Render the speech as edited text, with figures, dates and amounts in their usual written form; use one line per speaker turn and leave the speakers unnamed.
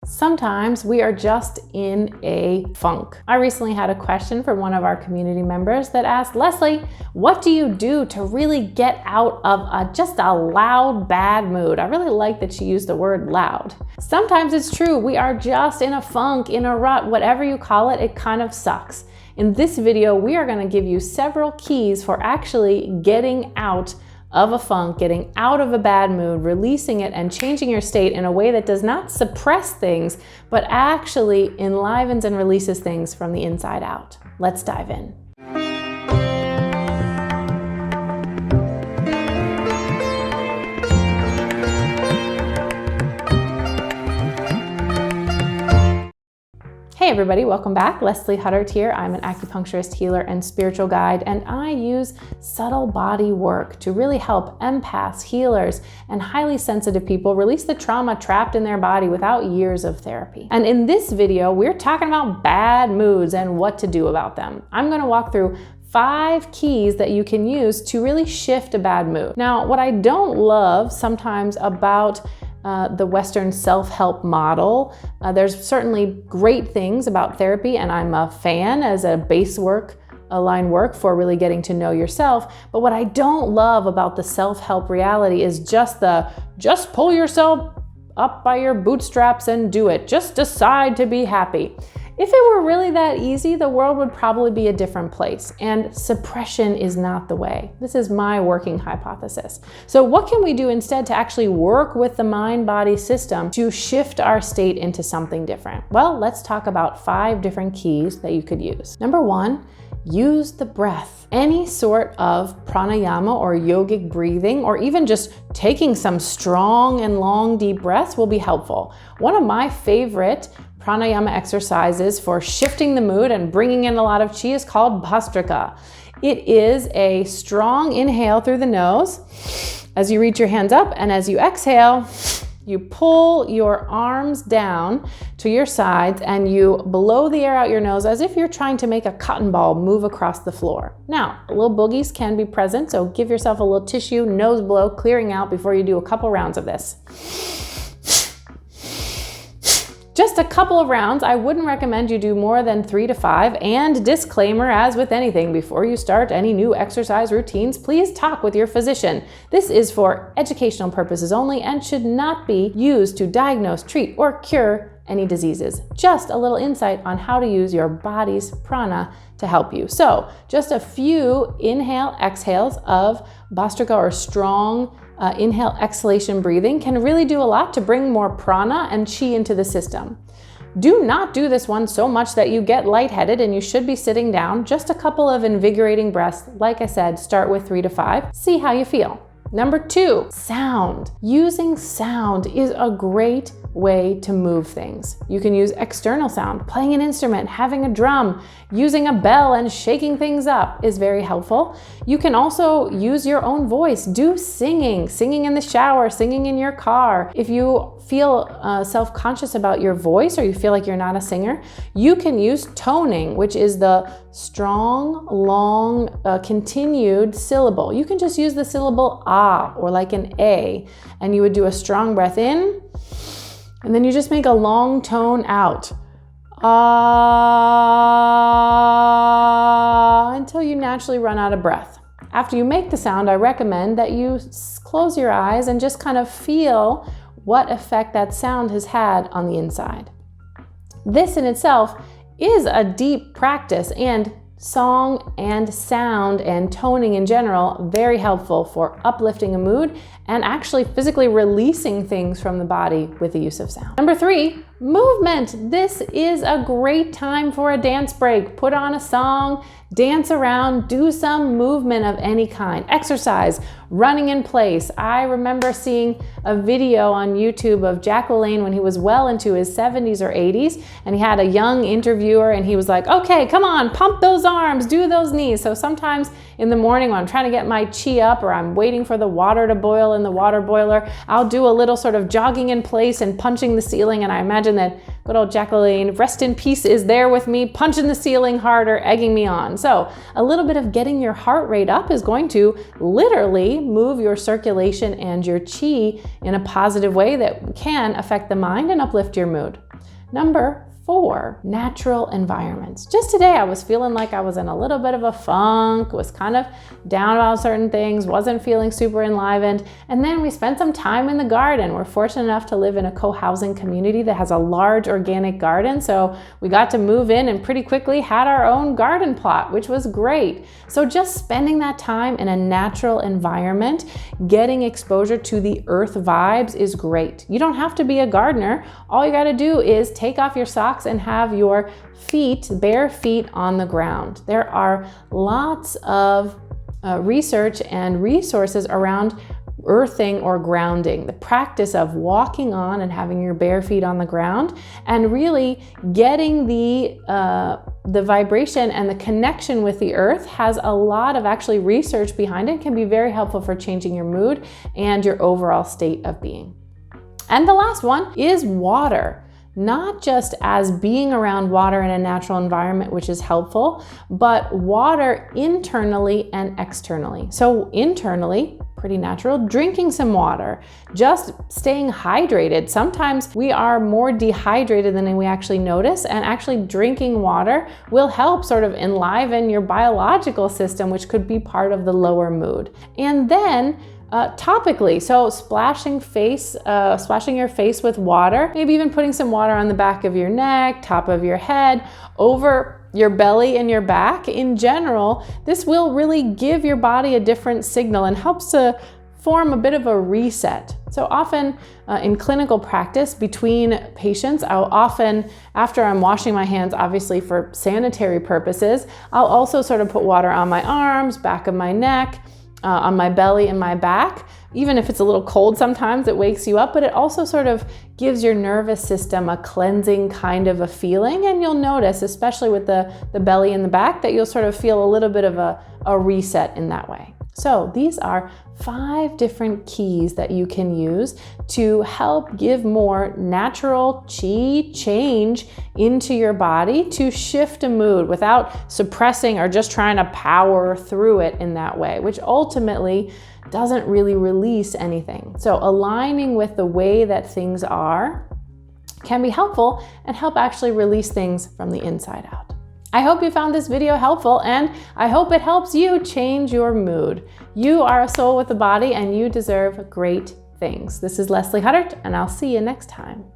Sometimes we are just in a funk. I recently had a question from one of our community members that asked, Leslie, what do you do to really get out of just a loud, bad mood? I really like that she used the word loud. Sometimes it's true, we are just in a funk, in a rut, whatever you call it, it kind of sucks. In this video, we are going to give you several keys for actually getting out of a funk, getting out of a bad mood, releasing it, and changing your state in a way that does not suppress things, but actually enlivens and releases things from the inside out. Let's dive in. Hey everybody, welcome back. Leslie Huddart here. I'm an acupuncturist, healer, and spiritual guide, and I use subtle body work to really help empaths, healers, and highly sensitive people release the trauma trapped in their body without years of therapy. And in this video, we're talking about bad moods and what to do about them. I'm going to walk through 5 keys that you can use to really shift a bad mood. Now, what I don't love sometimes about the Western self-help model. There's certainly great things about therapy, and I'm a fan as a base work, line work for really getting to know yourself. But what I don't love about the self-help reality is just pull yourself up by your bootstraps and do it. Just decide to be happy. If it were really that easy, the world would probably be a different place, and suppression is not the way. This is my working hypothesis. So what can we do instead to actually work with the mind-body system to shift our state into something different? Well, let's talk about 5 different keys that you could use. Number 1, use the breath. Any sort of pranayama or yogic breathing, or even just taking some strong and long deep breaths will be helpful. One of my favorite pranayama exercises for shifting the mood and bringing in a lot of chi is called Bhastrika. It is a strong inhale through the nose as you reach your hands up, and as you exhale, you pull your arms down to your sides and you blow the air out your nose as if you're trying to make a cotton ball move across the floor. Now, little boogies can be present, so give yourself a little tissue nose blow clearing out before you do a couple rounds of this. Just a couple of rounds. I wouldn't recommend you do more than 3 to 5. And disclaimer, as with anything, before you start any new exercise routines, please talk with your physician. This is for educational purposes only and should not be used to diagnose, treat, or cure any diseases. Just a little insight on how to use your body's prana to help you. So just a few inhale, exhales of Bhastrika, or strong inhale, exhalation breathing, can really do a lot to bring more prana and chi into the system. Do not do this one so much that you get lightheaded and you should be sitting down. Just a couple of invigorating breaths. Like I said, start with 3 to 5. See how you feel. Number 2, sound. Using sound is a great way to move things. You can use external sound. Playing an instrument, having a drum, using a bell and shaking things up is very helpful. You can also use your own voice. Do singing in the shower, singing in your car. If you feel self-conscious about your voice, or you feel like you're not a singer, you can use toning, which is the strong, long, continued syllable. You can just use the syllable ah, or like an a, and you would do a strong breath in, and then you just make a long tone out. Ah, until you naturally run out of breath. After you make the sound, I recommend that you close your eyes and just kind of feel what effect that sound has had on the inside. This in itself is a deep practice, and song and sound and toning in general, very helpful for uplifting a mood and actually physically releasing things from the body with the use of sound. Number 3, movement. This is a great time for a dance break. Put on a song, dance around, do some movement of any kind. Exercise, running in place. I remember seeing a video on YouTube of Jack LaLanne when he was well into his 70s or 80s, and he had a young interviewer and he was like, okay, come on, pump those arms, do those knees. So sometimes in the morning when I'm trying to get my chi up, or I'm waiting for the water to boil in the water boiler, I'll do a little sort of jogging in place and punching the ceiling, and I imagine that good old Jacqueline, rest in peace, is there with me, punching the ceiling harder, egging me on. So a little bit of getting your heart rate up is going to literally move your circulation and your chi in a positive way that can affect the mind and uplift your mood. Number 4, natural environments. Just today I was feeling like I was in a little bit of a funk, was kind of down about certain things, wasn't feeling super enlivened, and then we spent some time in the garden. We're fortunate enough to live in a co-housing community that has a large organic garden, so we got to move in and pretty quickly had our own garden plot, which was great. So just spending that time in a natural environment, getting exposure to the earth vibes is great. You don't have to be a gardener. All you got to do is take off your socks and have your feet, bare feet, on the ground. There are lots of research and resources around earthing or grounding, the practice of walking on and having your bare feet on the ground and really getting the vibration and the connection with the earth has a lot of actually research behind it. It can be very helpful for changing your mood and your overall state of being. And the last one is water. Not just as being around water in a natural environment, which is helpful, but water internally and externally. So internally, pretty natural, drinking some water, just staying hydrated. Sometimes we are more dehydrated than we actually notice, and actually drinking water will help sort of enliven your biological system, which could be part of the lower mood. And then topically, so splashing your face with water, maybe even putting some water on the back of your neck, top of your head, over your belly and your back. In general, this will really give your body a different signal and helps to form a bit of a reset. So often in clinical practice between patients, I'll often, after I'm washing my hands, obviously for sanitary purposes, I'll also sort of put water on my arms, back of my neck, on my belly and my back. Even if it's a little cold sometimes, it wakes you up, but it also sort of gives your nervous system a cleansing kind of a feeling. And you'll notice, especially with the belly and the back, that you'll sort of feel a little bit of a reset in that way. So these are 5 different keys that you can use to help give more natural chi change into your body to shift a mood without suppressing or just trying to power through it in that way, which ultimately doesn't really release anything. So aligning with the way that things are can be helpful and help actually release things from the inside out. I hope you found this video helpful, and I hope it helps you change your mood. You are a soul with a body and you deserve great things. This is Leslie Huddart, and I'll see you next time.